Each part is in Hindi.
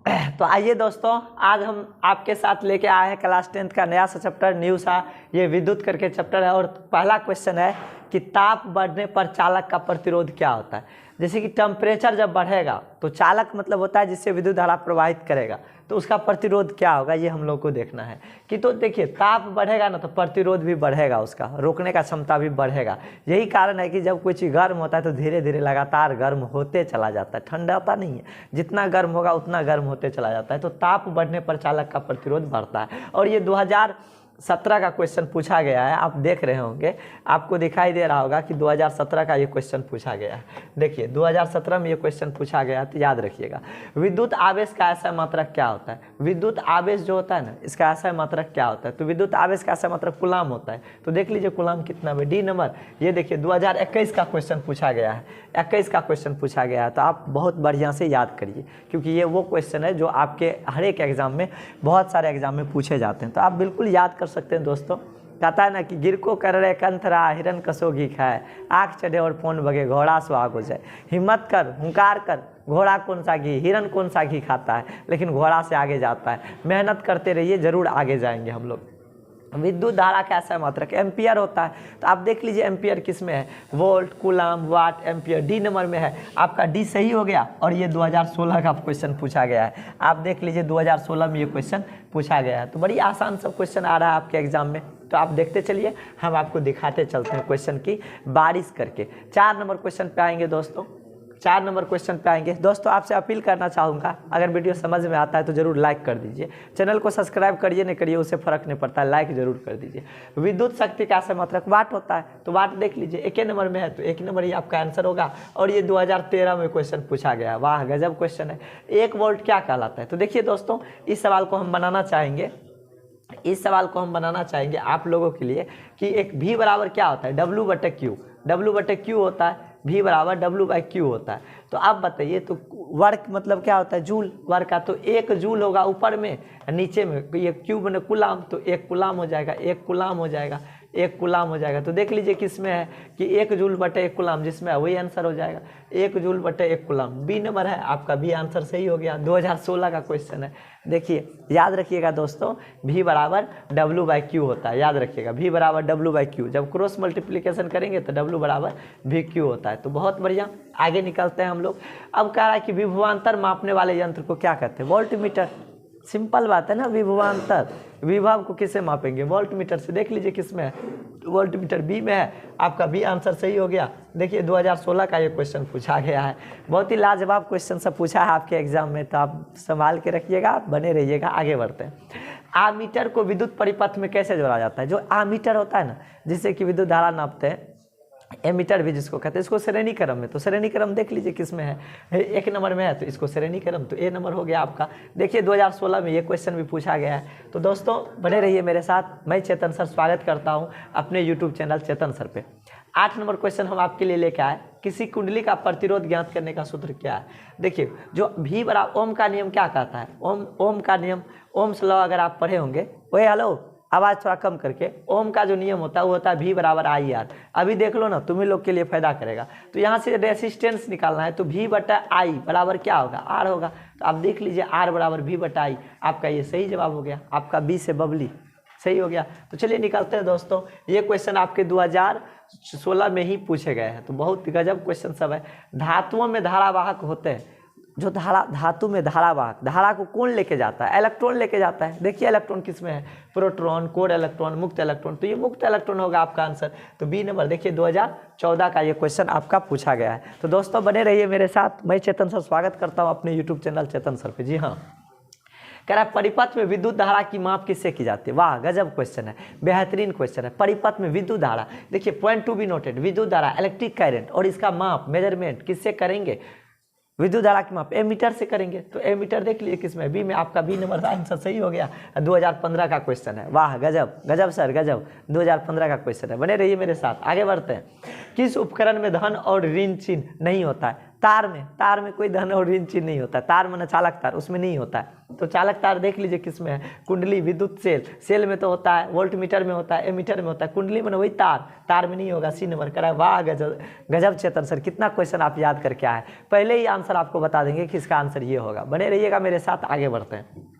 तो आइए दोस्तों, आज हम आपके साथ लेके आए हैं क्लास 10th का नया सा चैप्टर न्यू सा, ये विद्युत करके चैप्टर है। और पहला क्वेश्चन है कि ताप बढ़ने पर चालक का प्रतिरोध क्या होता है। जैसे कि टेम्परेचर जब बढ़ेगा तो चालक मतलब होता है जिससे विद्युत धारा प्रवाहित करेगा, तो उसका प्रतिरोध क्या होगा ये हम लोग को देखना है। कि तो देखिए, ताप बढ़ेगा ना तो प्रतिरोध भी बढ़ेगा, उसका रोकने का क्षमता भी बढ़ेगा। यही कारण है कि जब कोई चीज़ गर्म होता है तो धीरे धीरे लगातार गर्म होते चला जाता है, ठंडा होता नहीं है। जितना गर्म होगा उतना गर्म होते चला जाता है। तो ताप बढ़ने पर चालक का प्रतिरोध बढ़ता है। और ये 2017 का क्वेश्चन पूछा गया है, आप देख रहे होंगे, आपको दिखाई दे रहा होगा कि 2017 का ये क्वेश्चन पूछा गया है। देखिए 2017 में ये क्वेश्चन पूछा गया है, तो याद रखिएगा। विद्युत आवेश का ऐसा मात्रक क्या होता है। विद्युत आवेश जो होता है ना, इसका ऐसा मात्रक क्या होता है। तो विद्युत आवेश का ऐसा मात्रक कूलाम होता है। तो देख लीजिए कूलाम कितना है, डी नंबर। ये देखिए 2021 का क्वेश्चन पूछा गया है, 21 का क्वेश्चन पूछा गया है। तो आप बहुत बढ़िया से याद करिए, क्योंकि ये वो क्वेश्चन है जो आपके हर एक एग्जाम में, बहुत सारे एग्जाम में पूछे जाते हैं। तो आप बिल्कुल याद कर सकते हैं दोस्तों। कहता है ना कि गिर को कर रहे कंथरा, हिरन कसोगी खाए, आँख चढ़े और पौन बगे, घोड़ा सुहाग हो जाए। हिम्मत कर, हुंकार कर, घोड़ा कौन सा घी, हिरन कौन सा घी खाता है, लेकिन घोड़ा से आगे जाता है। मेहनत करते रहिए, जरूर आगे जाएंगे हम लोग। विद्युत धारा का ऐसा मात्रक एम्पियर होता है। तो आप देख लीजिए एम्पियर किस में है, वोल्ट, कूलाम, वाट, एम्पियर, डी नंबर में है। आपका डी सही हो गया। और ये 2016 का क्वेश्चन पूछा गया है। आप देख लीजिए 2016 में ये क्वेश्चन पूछा गया है। तो बड़ी आसान सब क्वेश्चन आ रहा है आपके एग्जाम में। तो आप देखते चलिए, हम आपको दिखाते चलते हैं क्वेश्चन की बारिश करके। 4 नंबर क्वेश्चन पे आएंगे दोस्तों, 4 नंबर क्वेश्चन पे आएंगे। दोस्तों आपसे अपील करना चाहूँगा, अगर वीडियो समझ में आता है तो जरूर लाइक कर दीजिए। चैनल को सब्सक्राइब करिए नहीं करिए, उससे फर्क नहीं पड़ता, लाइक जरूर कर दीजिए। विद्युत शक्ति का ऐसा मात्रक वाट होता है। तो वाट देख लीजिए, 1 नंबर में है, तो 1 नंबर ही आपका आंसर होगा। और ये 2013 में क्वेश्चन पूछा गया। वाह गजब क्वेश्चन है। 1 वोल्ट क्या कहलाता है। तो देखिए दोस्तों, इस सवाल को हम बनाना चाहेंगे, आप लोगों के लिए कि एक V बराबर क्या होता है, W/Q। W/Q होता है, V बराबर W/Q होता है। तो आप बताइए, तो वर्क मतलब क्या होता है, जूल वर्क का। तो 1 जूल होगा ऊपर में, नीचे में ये क्यू बने कुलाम, तो 1 कुलाम हो जाएगा, 1 कुलाम हो जाएगा, 1 कुलाम हो जाएगा। तो देख लीजिए किसमें है कि 1 जूल बटे 1 कुलाम, जिसमें है वही आंसर हो जाएगा, 1 जूल बटे 1 कुलाम। बी नंबर है आपका, बी आंसर सही हो गया। 2016 का क्वेश्चन है। देखिए याद रखिएगा दोस्तों, V बराबर W/Q होता है। याद रखिएगा, V बराबर W/Q। जब क्रॉस मल्टीप्लिकेशन करेंगे तो W बराबर VQ होता है। तो बहुत बढ़िया, आगे निकलते हैं हम लोग। अब कह रहा है कि विभवांतर मापने वाले यंत्र को क्या कहते हैं, वोल्टमीटर। सिंपल बात है ना, विभवांतर, विभव को किससे मापेंगे, वोल्टमीटर से। देख लीजिए किसमें है, वोल्टमीटर बी में है। आपका बी आंसर सही हो गया। देखिए 2016 का ये क्वेश्चन पूछा गया है। बहुत ही लाजवाब क्वेश्चन सब पूछा है आपके एग्जाम में, तो आप संभाल के रखिएगा, बने रहिएगा। आगे बढ़ते हैं। आमीटर को विद्युत परिपथ में कैसे जोड़ा जाता है। जो आमीटर होता है ना, जिससे कि विद्युत धारा नापते हैं, एमीटर भी जिसको कहते हैं, इसको श्रेणी क्रम में। तो श्रेणी क्रम देख लीजिए किसमें है, 1 नंबर में है, तो इसको श्रेणी क्रम, तो A नंबर हो गया आपका। देखिए 2016 में ये क्वेश्चन भी पूछा गया है। तो दोस्तों बने रहिए मेरे साथ। मैं चेतन सर स्वागत करता हूँ अपने YouTube चैनल चेतन सर पे। 8 नंबर क्वेश्चन हम आपके लिए लेके आए, किसी कुंडली का प्रतिरोध ज्ञात करने का सूत्र क्या है। देखिए जो V बराबर ओम का नियम क्या कहता है, ओम का नियम, ओम्स लॉ अगर आप पढ़े होंगे। ओए हेलो, आवाज़ थोड़ा कम करके। ओम का जो नियम होता है वो होता है V बराबर IR। अभी देख लो ना, तुम्हें लोग के लिए फायदा करेगा। तो यहाँ से रेसिस्टेंस निकालना है, तो V/I बराबर क्या होगा, R होगा। तो आप देख लीजिए R बराबर V/I। आपका ये सही जवाब हो गया, आपका B से बबली सही हो गया। तो चलिए निकलते हैं दोस्तों। ये क्वेश्चन आपके 2016 में ही पूछे गए हैं। तो बहुत गजब क्वेश्चन सब है। धातुओं में धारावाहक होते हैं, जो धातु में धारावाहक, धारा को कौन लेके जाता है, इलेक्ट्रॉन लेके जाता है। देखिए इलेक्ट्रॉन किस में है, प्रोटॉन, कोर इलेक्ट्रॉन, मुक्त इलेक्ट्रॉन। तो ये मुक्त इलेक्ट्रॉन होगा आपका आंसर। तो बी नंबर। देखिए 2014 का ये क्वेश्चन आपका पूछा गया है। तो दोस्तों बने रहिए मेरे साथ। मैं चेतन सर स्वागत करता हूँ अपने यूट्यूब चैनल चेतन सर पे। जी हाँ, कह रहा है परिपथ में विद्युत धारा की माप किससे की जाती है। वाह गजब क्वेश्चन है, बेहतरीन क्वेश्चन है। परिपथ में विद्युत धारा, देखिए पॉइंट टू बी नोटेड, विद्युत धारा इलेक्ट्रिक करंट, और इसका माप मेजरमेंट किससे करेंगे, विद्युत धारा की माप एमीटर से करेंगे। तो एमीटर देख लीजिए किसमें, बी में। आपका बी नंबर आंसर सही हो गया। 2015 का क्वेश्चन है। वाह गजब गजब सर गजब, 2015 का क्वेश्चन है। बने रहिए मेरे साथ, आगे बढ़ते हैं। किस उपकरण में धन और ऋण चिन्ह नहीं होता है। तार में कोई धन और ऋण चिन्ह नहीं होता है। तार माने चालक तार, उसमें नहीं होता है। तो चालक तार देख लीजिए किस में है, कुंडली, विद्युत सेल, सेल में तो होता है, वोल्ट मीटर में होता है, एमीटर में होता है, कुंडली में वही तार में नहीं होगा। सी नंबर करा। वाह गजब चेतन सर, कितना क्वेश्चन आप याद करके आए। पहले ही आंसर आपको बता देंगे कि इसका आंसर ये होगा। बने रहिएगा मेरे साथ, आगे बढ़ते हैं।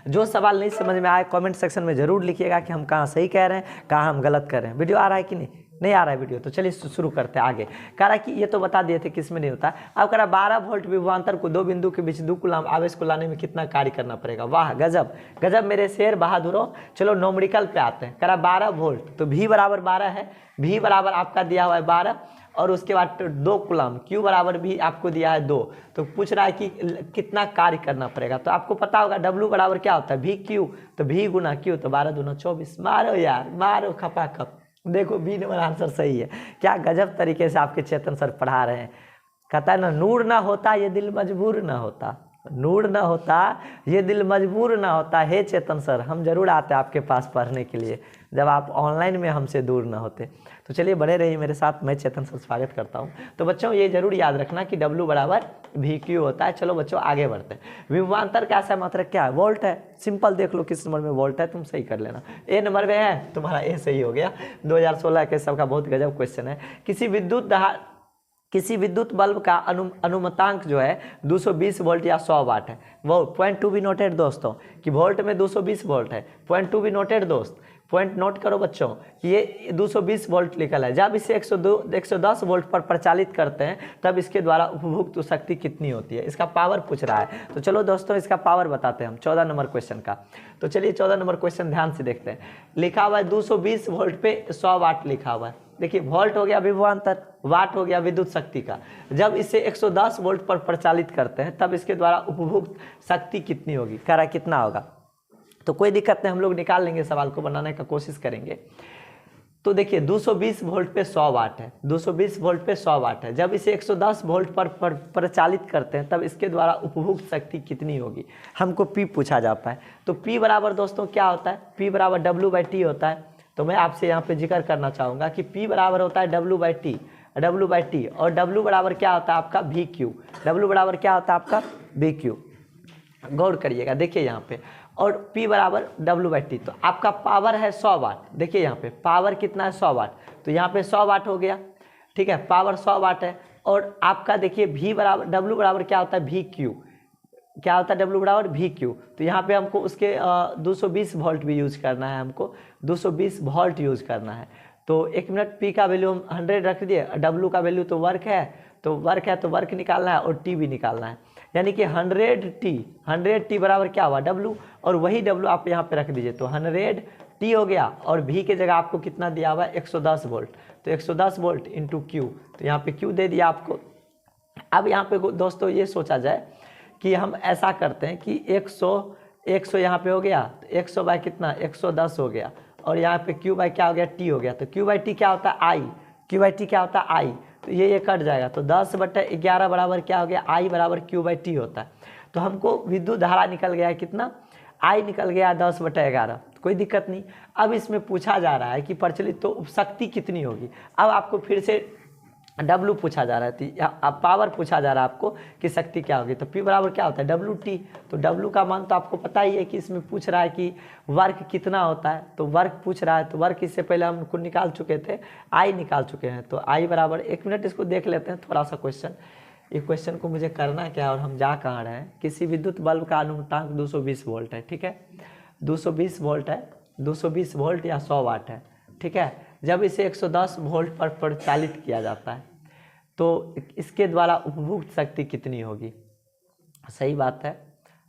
जो सवाल नहीं समझ में आए कमेंट सेक्शन में जरूर लिखिएगा कि हम कहाँ सही कह रहे हैं, कहाँ हम गलत कर रहे हैं। वीडियो आ रहा है कि नहीं आ रहा है वीडियो? तो चलिए शुरू करते हैं आगे। कह रहा है कि ये तो बता दिए थे किस में नहीं होता। अब कह रहा 12 वोल्ट विभवांतर को 2 बिंदु के बीच 2 कूलम आवेश को लाने में कितना कार्य करना पड़ेगा। वाह गजब मेरे शेर बहादुरों। चलो नोमरिकल पे आते हैं। कह रहा 12 वोल्ट, तो V बराबर 12 है, V बराबर आपका दिया हुआ है 12, और उसके बाद 2 कूलम, Q बराबर भी आपको दिया है 2। तो पूछ रहा है कि कितना कार्य करना पड़ेगा। तो आपको पता होगा W बराबर क्या होता है, VQ, तो V गुना Q, तो 12 दूना 24। मारो यार, मारो खपाखप। देखो बी नंबर आंसर सही है। क्या गजब तरीके से आपके चेतन सर पढ़ा रहे हैं। कहता है ना, नूर ना होता ये दिल मजबूर ना होता, नूर ना होता ये दिल मजबूर ना होता। हे चेतन सर, हम जरूर आते आपके पास पढ़ने के लिए जब आप ऑनलाइन में हमसे दूर ना होते। तो चलिए बने रहिए मेरे साथ, मैं चेतन सर स्वागत करता हूं। तो बच्चों ये जरूर याद रखना कि W बराबर VQ होता है। चलो बच्चों आगे बढ़ते हैं। विभवांतर का ऐसा मात्रक क्या है, वोल्ट है। सिंपल देख लो किस नंबर में वोल्ट है, तुम सही कर लेना। ए नंबर में है, तुम्हारा ए सही हो गया। 2016 के सबका बहुत गजब क्वेश्चन है। किसी विद्युत बल्ब का अनुमतांक जो है 220 वोल्ट या 100 वाट है। वो पॉइंट टू बी नोटेड दोस्तों, कि वोल्ट में 220 वोल्ट है। पॉइंट टू बी नोटेड दोस्त, पॉइंट नोट करो बच्चों कि ये 220 वोल्ट लिखल है। जब इसे 110 वोल्ट पर प्रचालित करते हैं तब इसके द्वारा उपभोग शक्ति कितनी होती है। इसका पावर पूछ रहा है। तो चलो दोस्तों इसका पावर बताते हैं हम 14 नंबर क्वेश्चन का। तो चलिए 14 नंबर क्वेश्चन ध्यान से देखते हैं। लिखा हुआ है 220 वोल्ट पे 100 वाट लिखा हुआ है। देखिए वोल्ट हो गया विभवांतर, वाट हो गया विद्युत शक्ति का। जब इसे 110 वोल्ट पर प्रचालित करते हैं तब इसके द्वारा उपभोग शक्ति कितनी होगी। कह रहा कितना होगा। तो कोई दिक्कत नहीं, हम लोग निकाल लेंगे, सवाल को बनाने का कोशिश करेंगे। तो देखिए 220 वोल्ट पे 100 वाट है, 220 वोल्ट पे 100 वाट है। जब इसे 110 वोल्ट पर प्रचालित करते हैं तब इसके द्वारा उपभोग शक्ति कितनी होगी। हमको P पूछा जाता है। तो P बराबर दोस्तों क्या होता है, P बराबर W/T होता है। तो मैं आपसे यहाँ पे जिक्र करना चाहूँगा कि P बराबर होता है W/T, और W बराबर क्या होता है आपका VQ। W बराबर क्या होता है आपका VQ। गौर करिएगा, देखिए यहाँ पे, और P बराबर W/T। तो आपका पावर है 100 वाट। देखिए यहाँ पे पावर कितना है 100 वाट, तो यहाँ पे 100 वाट हो गया। ठीक है, पावर 100 वाट है। और आपका देखिए W बराबर क्या होता है VQ। क्या होता है W बराबर VQ। तो यहाँ पे हमको उसके 220 वोल्ट भी यूज करना है, हमको 220 वोल्ट यूज करना है। तो 1 मिनट P का वैल्यू हम 100 रख दिए, W का वैल्यू तो वर्क है, तो वर्क निकालना है, और T भी निकालना है। यानी कि 100T बराबर क्या हुआ W, और वही W आप यहाँ पे रख दीजिए। तो 100T हो गया, और V के जगह आपको कितना दिया हुआ है 110 वोल्ट। तो 110 वोल्ट इंटू Q, तो यहाँ पे Q दे दिया आपको। अब यहाँ पे दोस्तों ये सोचा जाए कि हम ऐसा करते हैं कि 100 यहाँ पे हो गया, तो 100 बाय कितना 110 हो गया, और यहाँ पे Q बाय क्या हो गया T हो गया। तो Q/T क्या होता है I, Q/T क्या होता है I। तो ये कट जाएगा, तो 10/11 बराबर क्या हो गया I बराबर Q/T होता है। तो हमको विद्युत धारा निकल गया है कितना, I निकल गया 10/11। कोई दिक्कत नहीं। अब इसमें पूछा जा रहा है कि प्रचलित तो शक्ति कितनी होगी। अब आपको फिर से W पूछा जा रहा है, अब पावर पूछा जा रहा है आपको कि शक्ति क्या होगी। तो P बराबर क्या होता है WT। तो W का मान तो आपको पता ही है कि इसमें पूछ रहा है कि वर्क कितना होता है। तो वर्क पूछ रहा है, तो वर्क इससे पहले हम खुद निकाल चुके थे, I निकाल चुके हैं। तो I बराबर, 1 मिनट इसको देख लेते हैं थोड़ा सा क्वेश्चन। ये क्वेश्चन को मुझे करना क्या और हम जा कहाँ रहे हैं। किसी विद्युत बल्ब का अनुमतांक 220 वोल्ट है। ठीक है, 220 वोल्ट है, 220 वोल्ट या 100 वाट है। ठीक है, जब इसे 110 वोल्ट पर प्रचालित किया जाता है तो इसके द्वारा उपभोग शक्ति कितनी होगी। सही बात है।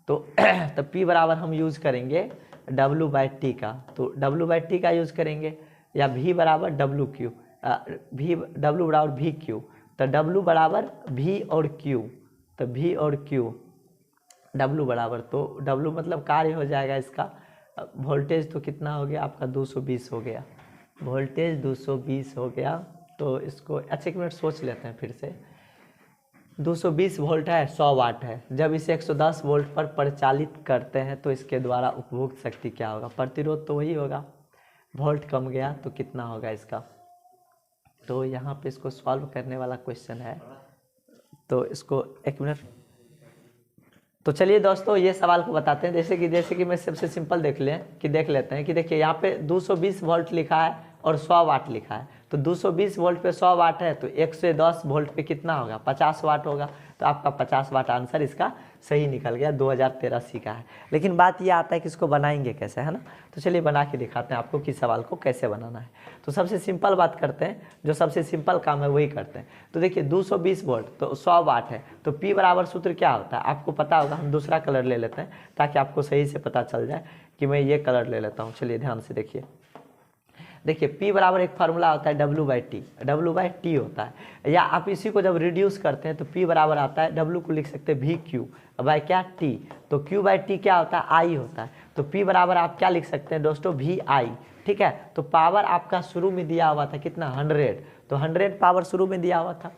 तो P बराबर हम यूज करेंगे W/T का। तो W/T का यूज करेंगे, या V बराबर WQ, W बराबर VQ। तो W बराबर V और Q, तो V और Q W बराबर, तो W मतलब कार्य हो जाएगा इसका। वोल्टेज तो कितना हो गया आपका 220 हो गया, वोल्टेज 220 हो गया। तो इसको अच्छा 1 मिनट सोच लेते हैं फिर से। 220 वोल्ट है, 100 वाट है। जब इसे 110 वोल्ट पर प्रचालित करते हैं तो इसके द्वारा उपभोग शक्ति क्या होगा। प्रतिरोध तो वही होगा, वोल्ट कम गया तो कितना होगा इसका। तो यहाँ पे इसको सॉल्व करने वाला क्वेश्चन है। तो इसको एक मिनट, तो चलिए दोस्तों ये सवाल को बताते हैं। जैसे कि मैं सबसे सिंपल देख लेते हैं कि देखिए यहाँ पे 220 वोल्ट लिखा है और 100 वाट लिखा है। तो 220 वोल्ट पे 100 वाट है तो 110 वोल्ट पे कितना होगा, 50 वाट होगा। तो आपका 50 वाट आंसर इसका सही निकल गया, 2083 का है। लेकिन बात ये आता है कि इसको बनाएंगे कैसे, है ना। तो चलिए बना के दिखाते हैं आपको कि सवाल को कैसे बनाना है। तो सबसे सिंपल बात करते हैं, जो सबसे सिंपल काम है वही करते हैं। तो देखिए 220 वोल्ट तो 100 वाट है, तो P बराबर सूत्र क्या होता है आपको पता होगा। हम दूसरा कलर ले लेते हैं ताकि आपको सही से पता चल जाए कि मैं ये कलर ले लेता हूँ। चलिए ध्यान से देखिए P बराबर एक फार्मूला होता है W/T होता है, या आप इसी को जब रिड्यूस करते हैं तो P बराबर आता है, W को लिख सकते हैं VQ बाय क्या T, तो Q/T क्या होता है I होता है। तो P बराबर आप क्या लिख सकते हैं दोस्तों, VI, ठीक है। तो पावर आपका शुरू में दिया हुआ था कितना, 100, तो 100 पावर शुरू में दिया हुआ था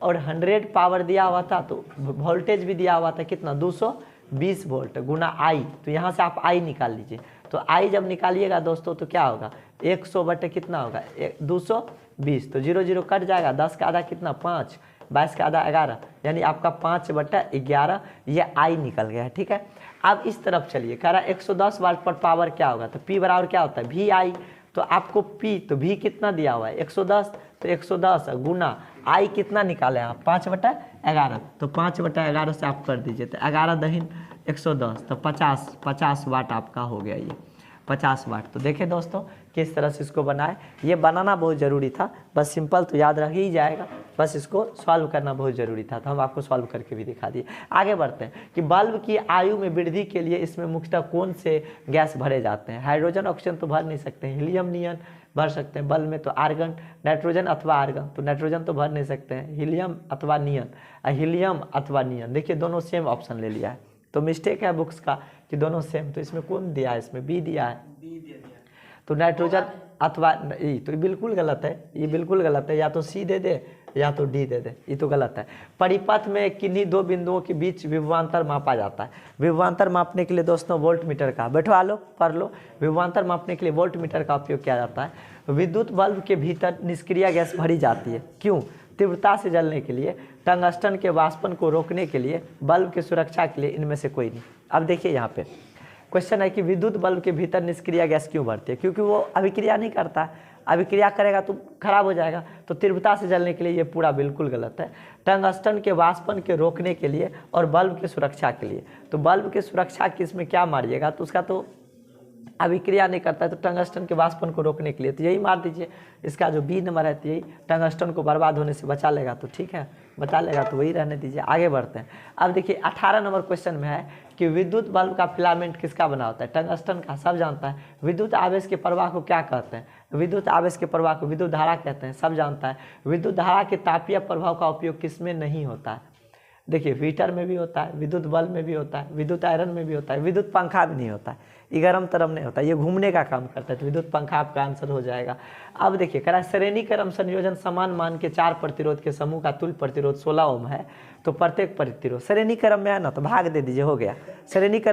और 100 पावर दिया हुआ था, तो वोल्टेज भी दिया हुआ था कितना, 220 वोल्ट गुना I। तो यहाँ से आप I निकाल लीजिए। तो I जब निकालिएगा दोस्तों तो क्या होगा, 100 बटे कितना होगा 220, तो 0 0 कट जाएगा, 10 का आधा कितना 5, 22 का आधा 11, यानी आपका 5/11 ये I निकल गया है, ठीक है। अब इस तरफ चलिए, कह रहा है 110 वाट पर पावर क्या होगा, तो P बराबर क्या होता है VI। तो आपको P तो V कितना दिया हुआ है 110, तो 110 गुना I कितना निकाले आप 5/11, तो 5/11 से आप कर दीजिए, तो 11 दहिन 110, तो 50 वाट आपका हो गया, ये 50 वाट। तो देखें दोस्तों किस तरह से इसको बनाए, ये बनाना बहुत ज़रूरी था, बस सिंपल तो याद रह ही जाएगा, बस इसको सॉल्व करना बहुत ज़रूरी था। तो हम आपको सॉल्व करके भी दिखा दिए। आगे बढ़ते हैं कि बल्ब की आयु में वृद्धि के लिए इसमें मुख्यतः कौन से गैस भरे जाते हैं। हाइड्रोजन ऑक्सीजन तो भर नहीं सकते हैं, हीलियम नियन भर सकते हैं। बल्ब में तो आर्गन, नाइट्रोजन अथवा आर्गन, तो नाइट्रोजन तो भर नहीं सकते हैं, हीलियम अथवा नियन, हीलियम अथवा नियन। देखिए दोनों सेम ऑप्शन ले लिया है, तो मिस्टेक है बुक्स का कि दोनों सेम, तो इसमें कौन दिया है, इसमें बी दिया है, तो नाइट्रोजन अथवा ई, तो ये बिल्कुल गलत है, ये बिल्कुल गलत है, या तो सी दे दे या तो डी दे दे, ये तो गलत है। परिपथ में किन्हीं दो बिंदुओं के बीच विभवांतर मापा जाता है। विभवांतर मापने के लिए दोस्तों वोल्ट मीटर का, बैठवा लो पढ़ लो, विभवांतर मापने के लिए वोल्ट मीटर का उपयोग किया जाता है। विद्युत बल्ब के भीतर निष्क्रिय गैस भरी जाती है, क्यों, तीव्रता से जलने के लिए, टंगस्टन के वाष्पन को रोकने के लिए, बल्ब की सुरक्षा के लिए, इनमें से कोई नहीं। अब देखिए यहाँ पे क्वेश्चन है कि विद्युत बल्ब के भीतर निष्क्रिय गैस क्यों बढ़ती है, क्योंकि वो अभिक्रिया नहीं करता है, अभिक्रिया करेगा तो खराब हो जाएगा, तो तीव्रता से जलने के लिए ये पूरा बिल्कुल गलत है। टंगस्टन के वाष्पन के रोकने के लिए और बल्ब की सुरक्षा के लिए, तो बल्ब की सुरक्षा की इसमें क्या मारिएगा, तो उसका तो अभिक्रिया नहीं करता है, तो टंगस्टन के वाष्पन को रोकने के लिए तो यही मार दीजिए। इसका जो बी नंबर है तो यही टंगस्टन को बर्बाद होने से बचा लेगा, तो ठीक है बचा लेगा, तो वही रहने दीजिए। आगे बढ़ते हैं। अब देखिए 18 नंबर क्वेश्चन में है कि विद्युत बल्ब का फिलामेंट किसका बना होता है, टंगस्टन का, सब जानता है। विद्युत आवेश के प्रवाह को क्या कहते हैं, विद्युत आवेश के प्रवाह को विद्युत धारा कहते हैं, सब जानता है। विद्युत धारा के तापीय प्रभाव का उपयोग किसमें नहीं होता है, देखिए हीटर में भी होता है, विद्युत बल्ब में भी होता है, विद्युत आयरन में भी होता है, विद्युत पंखा भी नहीं होता है, ये गर्म तरम नहीं होता, ये घूमने का काम करता है, तो विद्युत पंखा आपका आंसर हो जाएगा। अब देखिए कह रहा है श्रेणी क्रम संयोजन समान मान के 4 प्रतिरोध के समूह का तुल्य प्रतिरोध 16 ओम है, तो प्रत्येक प्रतिरोध श्रेणी क्रम में है ना, तो भाग दे दीजिए, हो गया। श्रेणी